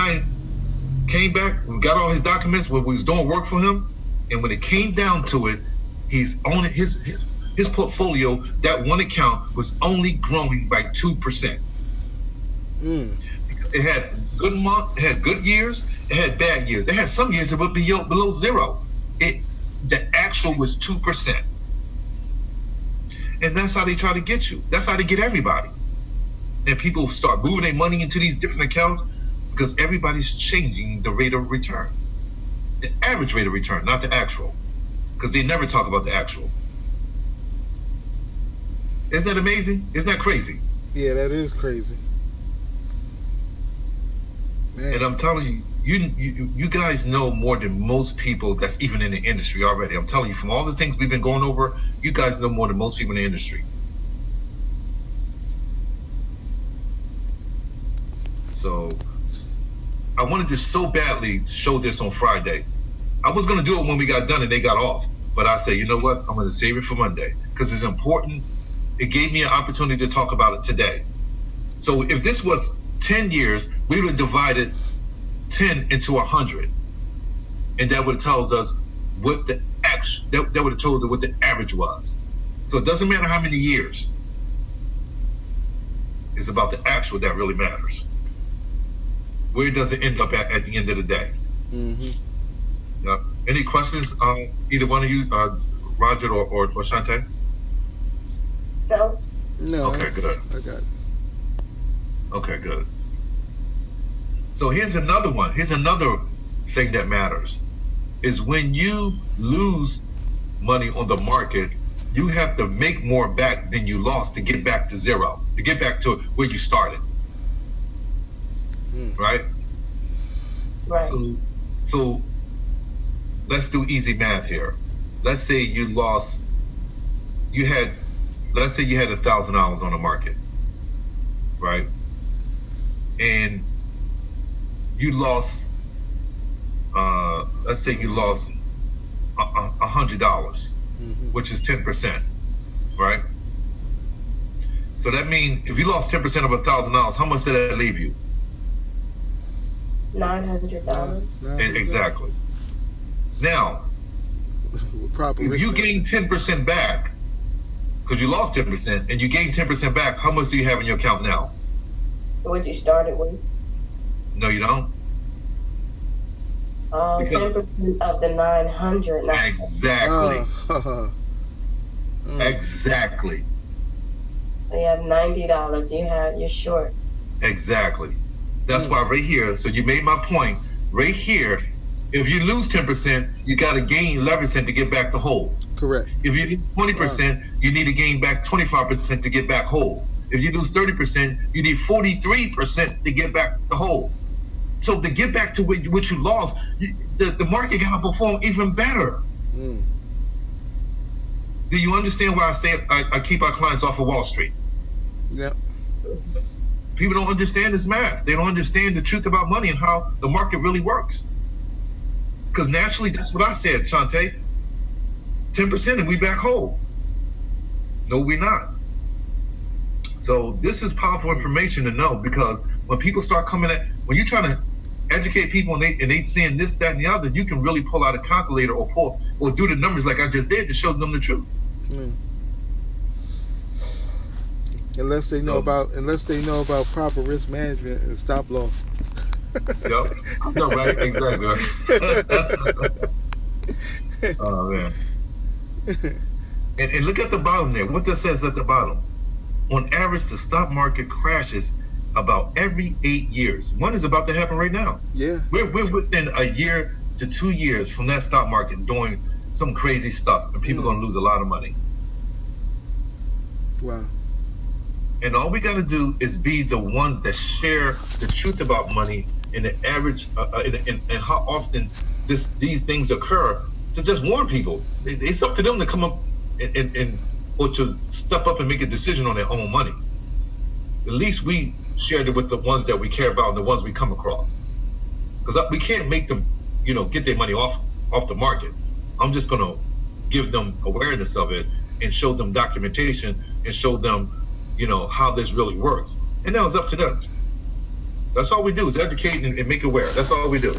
came back, we got all his documents when we was doing work for him, and when it came down to it, he's only his portfolio, that one account was only growing by 2%. It had good months, it had good years, it had bad years. It had some years it would be below zero. The actual was 2%. And that's how they try to get you. That's how they get everybody. And people start moving their money into these different accounts because everybody's changing the rate of return. The average rate of return, not the actual. Because they never talk about the actual. Isn't that amazing? Isn't that crazy?
Yeah, that is crazy. Man.
And I'm telling you, you guys know more than most people that's even in the industry already. I'm telling you, from all the things we've been going over, you guys know more than most people in the industry. So I wanted to so badly show this on Friday. I was going to do it when we got done and they got off. But I said, you know what? I'm going to save it for Monday because it's important. It gave me an opportunity to talk about it today. So if this was 10 years, we would have divided 10 into 100. And that would have told us what the that would have told us what the average was. So it doesn't matter how many years. It's about the actual that really matters. Where does it end up at the end of the day? Any questions, either one of you, Roger or Shante?
No.
No.
Okay, good.
I got it.
Okay, good. So here's another one. Here's another thing that matters. Is when you lose money on the market, you have to make more back than you lost to get back to zero, to get back to where you started. Right?
Right.
So let's do easy math here. Let's say you lost, let's say you had $1,000 on the market, right? And you lost, let's say you lost $100, which is 10%, right? So that means if you lost 10% of $1,000, how much did that leave you?
$900.
Exactly. Now, if you gain 10% back, because you lost 10%, and you gain 10% back, how much do you have in your account now?
What you started with?
No, you don't.
10% of the 900.
Exactly. Exactly.
So you have $90. You're short.
Exactly. That's why right here, so you made my point, right here, if you lose 10%, you got to gain 11% to get back to whole.
Correct.
If you lose 20%, you need to gain back 25% to get back whole. If you lose 30%, you need 43% to get back to whole. So to get back to what you lost, the market got to perform even better. Do you understand why I keep our clients off of Wall Street?
Yep.
People don't understand this math. They don't understand the truth about money and how the market really works. Because naturally, that's what I said, Shante. 10% and we back whole. No, we're not. So this is powerful information to know, because when people start coming when you're trying to educate people and they saying this, that, and the other, you can really pull out a calculator or do the numbers like I just did to show them the truth.
Unless they know about proper risk management and stop loss.
Yep. No, right? Exactly. Oh man. And look at the bottom there. What that says at the bottom. On average, the stock market crashes about every 8 years. One is about to happen right now.
Yeah.
We're within a year to 2 years from that stock market doing some crazy stuff, and people are going to lose a lot of money.
Wow.
And all we got to do is be the ones that share the truth about money and the average, and how often these things occur, to just warn people. It's up to them to come up and or to step up and make a decision on their own money. At least we shared it with the ones that we care about and the ones we come across. Because we can't make them, get their money off the market. I'm just going to give them awareness of it and show them documentation and show them, how this really works. And now it's up to them. That's all we do, is educate and make aware. That's all we do.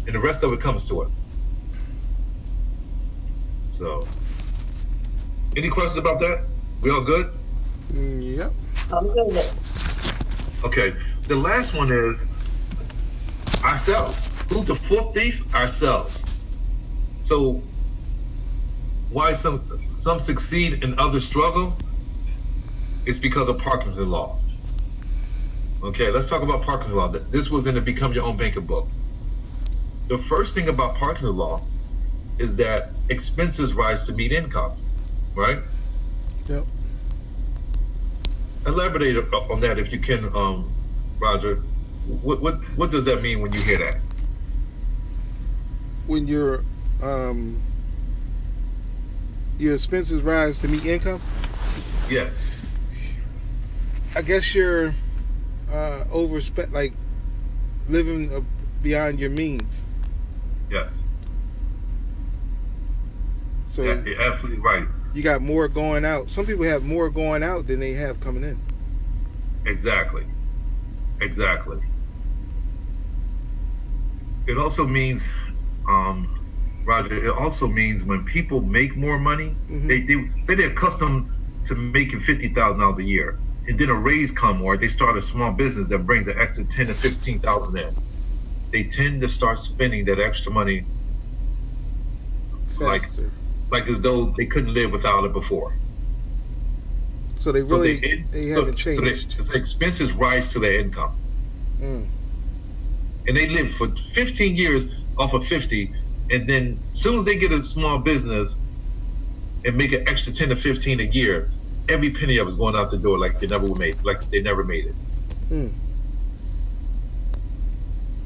And the rest of it comes to us. So, any questions about that? We all good?
Yep.
I'm good.
Okay. The last one is ourselves. Who's the fourth thief? Ourselves. So, why some succeed and others struggle? It's because of Parkinson's law. Okay, let's talk about Parkinson's law. This was in the Become Your Own Banker book. The first thing about Parkinson's law is that expenses rise to meet income, right?
Yep.
Elaborate on that if you can, Roger. What does that mean when you hear that?
When your expenses rise to meet income?
Yes.
I guess you're overspent, like living beyond your means.
Yes.
So
You're absolutely right.
you got more going out. Some people have more going out than they have coming in.
Exactly. Exactly. It also means, Roger, it also means when people make more money, they say they're accustomed to making $50,000 a year, and then a raise come, or they start a small business that brings an extra 10 to 15,000 in. They tend to start spending that extra money
Faster.
like as though they couldn't live without it before.
So they really they haven't changed.
So the expenses rise to their income.
Mm.
And they live for 15 years off of 50, and then as soon as they get a small business and make an extra 10 to 15 a year, every penny of it is going out the door like they never made it.
Mm.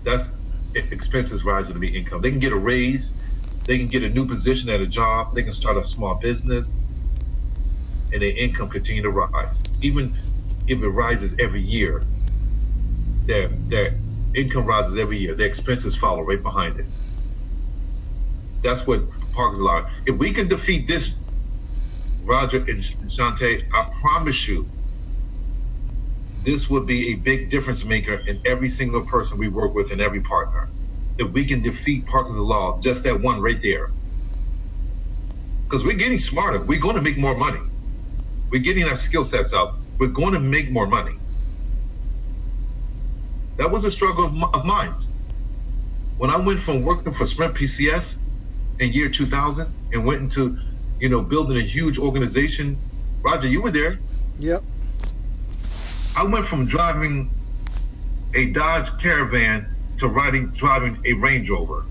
That's expenses rising to meet income. They can get a raise, they can get a new position at a job, they can start a small business, and their income continue to rise. Even if it rises every year, their income rises every year. Their expenses follow right behind it. That's what Parkinson's law. If we can defeat this, Roger and Shante, I promise you, this would be a big difference maker in every single person we work with and every partner. If we can defeat Parkinson's law, just that one right there. Because we're getting smarter. We're going to make more money. We're getting our skill sets out. We're going to make more money. That was a struggle of mine. When I went from working for Sprint PCS in year 2000 and went into, building a huge organization. Roger, you were there.
Yep.
I went from driving a Dodge Caravan to driving a Range Rover.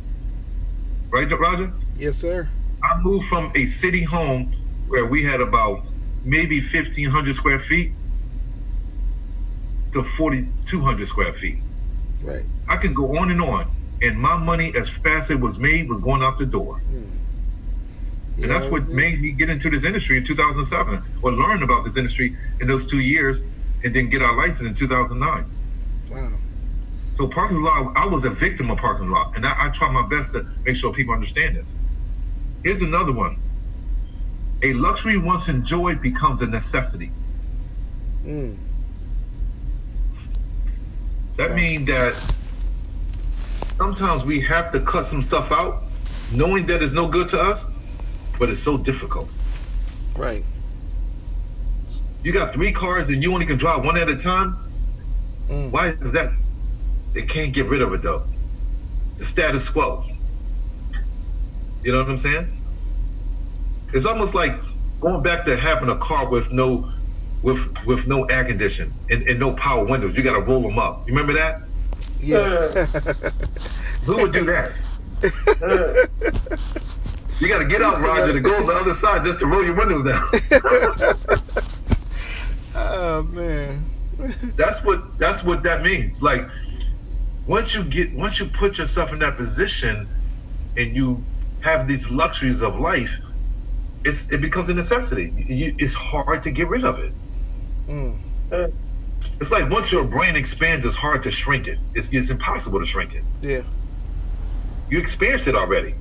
Right, Roger?
Yes, sir.
I moved from a city home where we had about maybe 1,500 square feet to 4,200 square feet.
Right.
I can go on, and my money, as fast as it was made, was going out the door.
Yeah,
and that's what made me get into this industry in 2007, or learn about this industry in those 2 years, and then get our license in 2009.
Wow.
So Parkinson's law, I was a victim of Parkinson's law, and I try my best to make sure people understand this. Here's another one. A luxury once enjoyed becomes a necessity.
Mm.
That means that sometimes we have to cut some stuff out, knowing that it's no good to us, but it's so difficult.
Right.
You got 3 cars and you only can drive one at a time?
Mm.
Why is that? They can't get rid of it though. The status quo. You know what I'm saying? It's almost like going back to having a car with no with no air conditioning and no power windows. You got to roll them up. You remember that?
Yeah.
Who would do that? You got to get out, Roger, to go on the other side just to roll your windows down.
Oh man.
That's what that means. Like once you put yourself in that position and you have these luxuries of life, it becomes a necessity. It's hard to get rid of it.
Mm.
It's like once your brain expands, it's hard to shrink it. It's impossible to shrink it.
Yeah.
You experienced it already.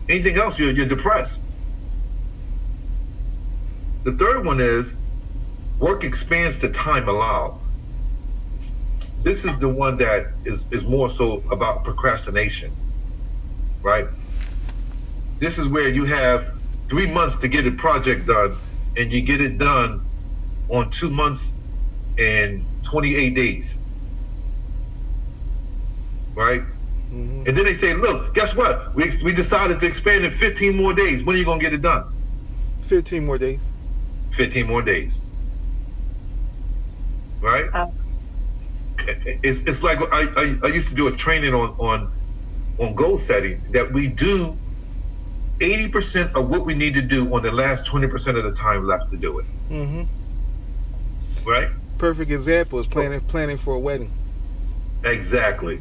Anything else, you're depressed. The third one is work expands the time allowed. This is the one that is more so about procrastination, right? This is where you have 3 months to get a project done, and you get it done on 2 months and 28 days, right?
Mm-hmm.
And then they say, look, guess what? We decided to expand it 15 more days. When are you going to get it done?
15 more days.
15 more days. Right? It's like I used to do a training on goal setting that we do 80% of what we need to do on the last 20% of the time left to do it.
Mm-hmm.
Right?
Perfect example is planning for a wedding.
Exactly.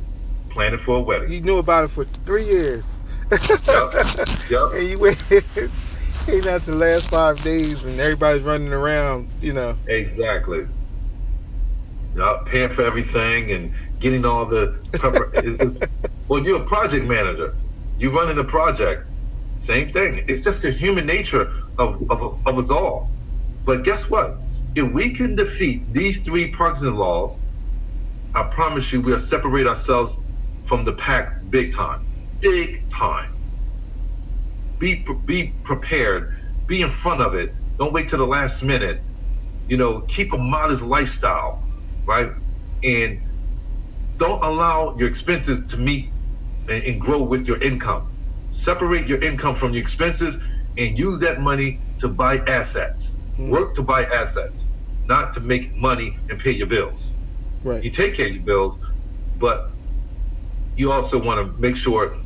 Planning for a wedding.
You knew about it for 3 years.
Yep.
And you waited ain't not the last 5 days and everybody's running around,
Exactly. Yep. Paying for everything and getting all the well, you're a project manager. You're running a project. Same thing. It's just the human nature of us all. But guess what? If we can defeat these 3 Parkinson laws, I promise you we'll separate ourselves from the pack big time. Big time. Be prepared. Be in front of it. Don't wait till the last minute. Keep a modest lifestyle, right? And don't allow your expenses to meet and grow with your income. Separate your income from your expenses and use that money to buy assets. Work to buy assets, not to make money and pay your bills.
Right.
You take care of your bills, but you also want to make sure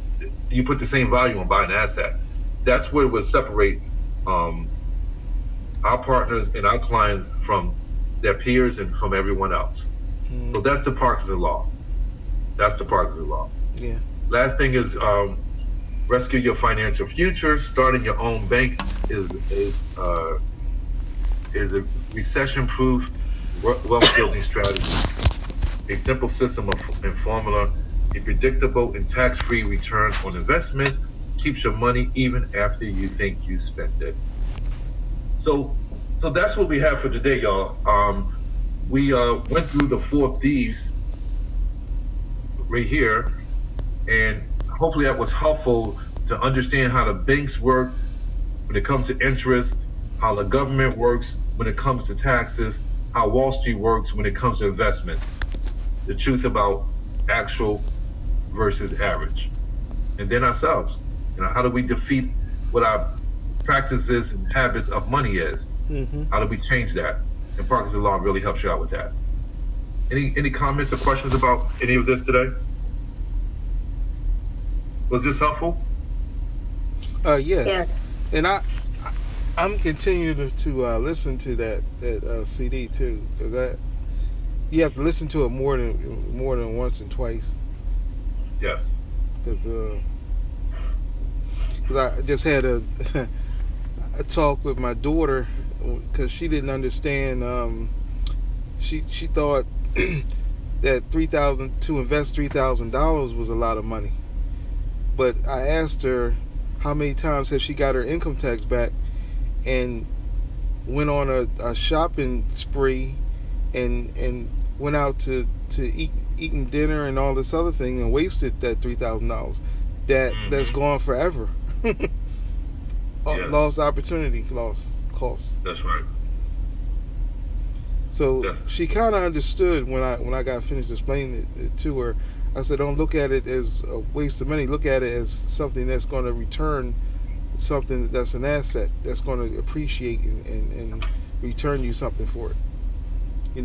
you put the same value on buying assets. That's where we'll separate our partners and our clients from their peers and from everyone else. So that's the Parkinson law. That's the Parkinson law.
Yeah.
Last thing is rescue your financial future. Starting your own bank is a recession-proof wealth building strategy. A simple system and formula, a predictable and tax-free return on investments keeps your money even after you think you spent it. So that's what we have for today, y'all. We went through the 4 thieves right here, and hopefully that was helpful to understand how the banks work when it comes to interest, how the government works when it comes to taxes, how Wall Street works when it comes to investments, the truth about actual versus average, and then ourselves. How do we defeat what our practices and habits of money is?
Mm-hmm.
How do we change that? And Parkinson Law really helps you out with that. Any comments or questions about any of this today? Was this helpful?
Yes.
Yeah.
And I'm continuing to listen to that CD too, because you have to listen to it more than once and twice.
Yes.
Because I just had a talk with my daughter because she didn't understand. She thought that to invest $3,000 was a lot of money, but I asked her how many times has she got her income tax back, and went on a shopping spree, and went out to eating dinner and all this other thing and wasted that $3,000 that's gone forever. Lost opportunity, lost cost.
That's right.
So she kind of understood when I got finished explaining it to her. I said, don't look at it as a waste of money. Look at it as something that's going to return something that's an asset that's going to appreciate and return you something for it. You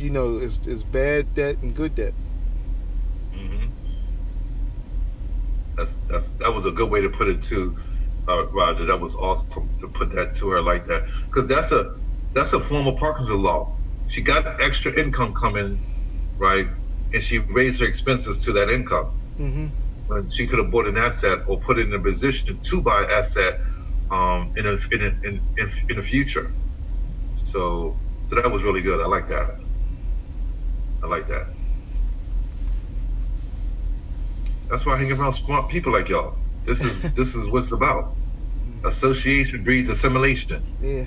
know it's bad debt and good debt.
Hmm. That was a good way to put it too, Roger. That was awesome to put that to her like that, because that's a form of Parkinson's law. She got extra income coming, right, and she raised her expenses to that income.
Hmm.
When she could have bought an asset or put it in a position to buy an asset, in the future. So that was really good. I like that. I like that. That's why I hang around smart people like y'all. This is what it's about. Association breeds assimilation.
Yeah,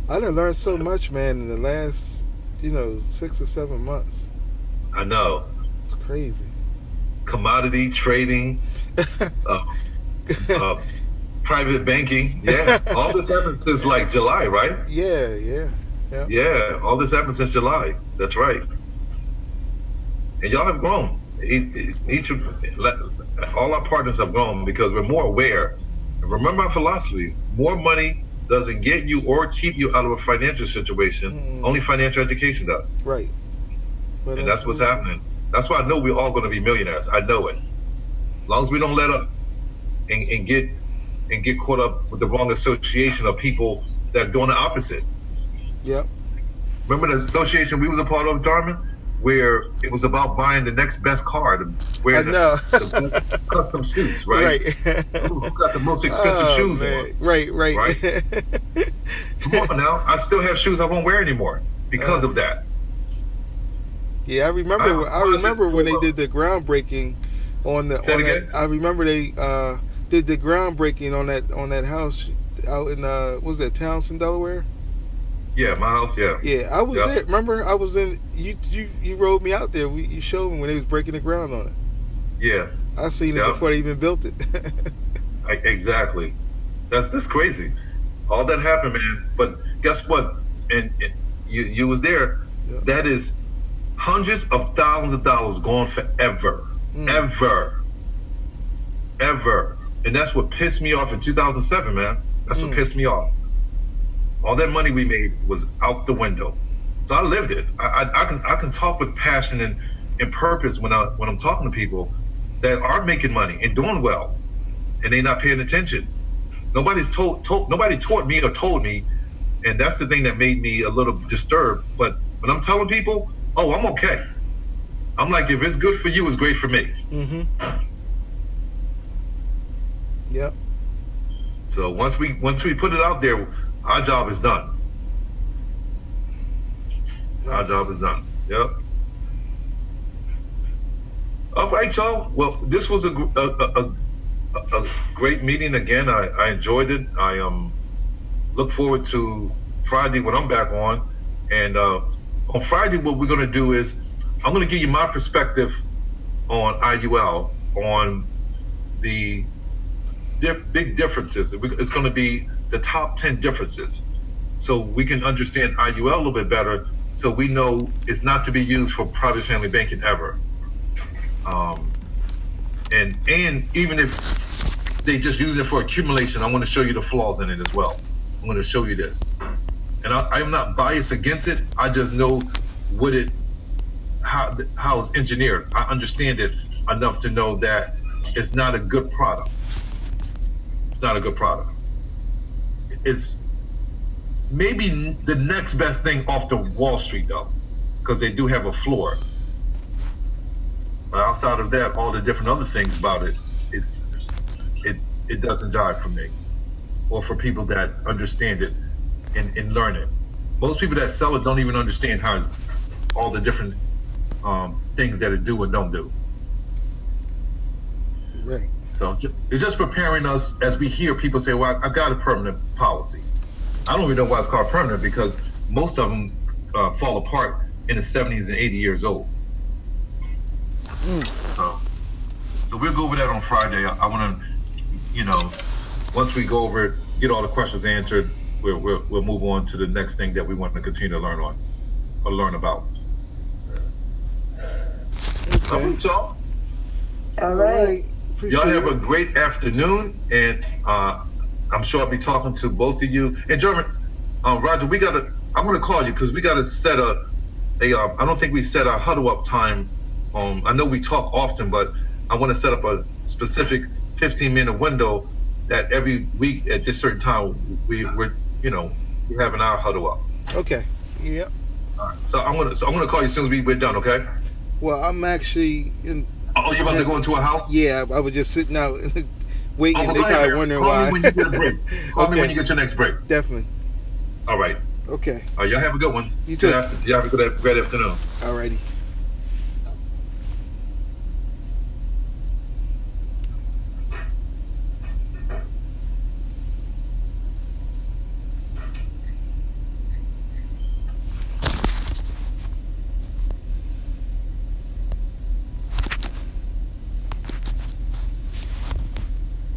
I done learned so much, man, in the last 6 or 7 months.
I know.
It's crazy.
Commodity trading, uh, uh, private banking. Yeah, all this happened since like July, right?
Yeah, yeah, yeah.
Yeah, all this happened since July. That's right. And y'all have grown. Each of all our partners have grown because we're more aware. Remember our philosophy: more money doesn't get you or keep you out of a financial situation.
Mm,
Only financial education does,
right. Well,
and
that's
that's
what
what's
he said.
happening. That's why I know we're all going to be millionaires. I know it. As long as we don't let up and get caught up with the wrong association of people that are doing the opposite.
Yep.
Remember the association we was a part of, Darman, where it was about buying the next best car,
I
wearing
know.
the best custom suits, right?
Right.
Who got the most expensive
Oh
shoes on,
man. Right. Right.
right? Come on now, I still have shoes I won't wear anymore because
uh,
of that.
yeah, I
I have
remember.
a
I
closet
remember when
full
they
of.
did the groundbreaking
Say it
on that.
again.
I remember they did the groundbreaking on that house out in what was that, Townsend, Delaware?
Yeah, my house. Yeah,
Yeah, I was
yeah,
there. Remember, I was in. You rode me out there. You showed me when they was breaking the ground on it.
yeah,
I seen it
yeah.
before they even built it.
Exactly. That's crazy. All that happened, man. But guess what? And you was there.
Yeah.
That is hundreds of thousands of dollars gone forever,
Mm.
ever, ever. And that's what pissed me off in 2007, man. That's what
Mm.
pissed me off. All that money we made was out the window. So I lived it. I can talk with passion and purpose when I'm talking to people that are making money and doing well, and they're not paying attention. Nobody taught me or told me, and that's the thing that made me a little disturbed. But when I'm telling people, oh, I'm okay. I'm like, if it's good for you, it's great for me.
Mhm. Yep.
So once we put it out there, our job is done. Our
Nice.
job is done. Yep. All right, y'all. Well, this was a great meeting again. I enjoyed it. I look forward to Friday when I'm back on. And on Friday, what we're gonna do is I'm gonna give you my perspective on IUL, on the big differences. It's going to be the top 10 differences. So we can understand IUL a little bit better so we know it's not to be used for private family banking ever. Um, and even if they just use it for accumulation, I want to show you the flaws in it as well. I'm going to show you this. And I'm not biased against it. I just know what it how it's engineered. I understand it enough to know that it's not a good product. It's not a good product. It's maybe the next best thing off the Wall Street though, because they do have a floor. But outside of that, all the different other things about it, it's it it doesn't jive for me, or for people that understand it and learn it. Most people that sell it don't even understand how all the different things that it do and don't do.
Right.
So it's just preparing us as we hear people say, "Well, I got a permanent policy." I don't even know why it's called permanent because most of them fall apart in the 70s and 80 years old.
Mm.
So, so we'll go over that on Friday. I want to, once we go over it, get all the questions answered, we'll move on to the next thing that we want to continue to learn on or learn about. All
Okay.
right, y'all.
All
All
right.
right.
Y'all
Appreciate
have a
it.
great afternoon, and I'm sure I'll be talking to both of you. And German, Roger, I'm gonna call you because we gotta set I don't think we set our huddle up time. I know we talk often, but I want to set up a specific 15-minute window that every week at this certain time we're having our huddle up.
Okay. Yep.
All right. So I'm gonna call you as soon as we're done. Okay.
Well, I'm actually in.
Oh, you about to go into a house?
Yeah, I was just sitting out waiting.
Oh, well,
They
go ahead,
probably
man.
wondering
Call
why.
me when you get a break. Call me when you get your next break.
Definitely.
All right.
Okay.
Y'all have a good one.
You too.
Y'all have a great afternoon.
Alrighty.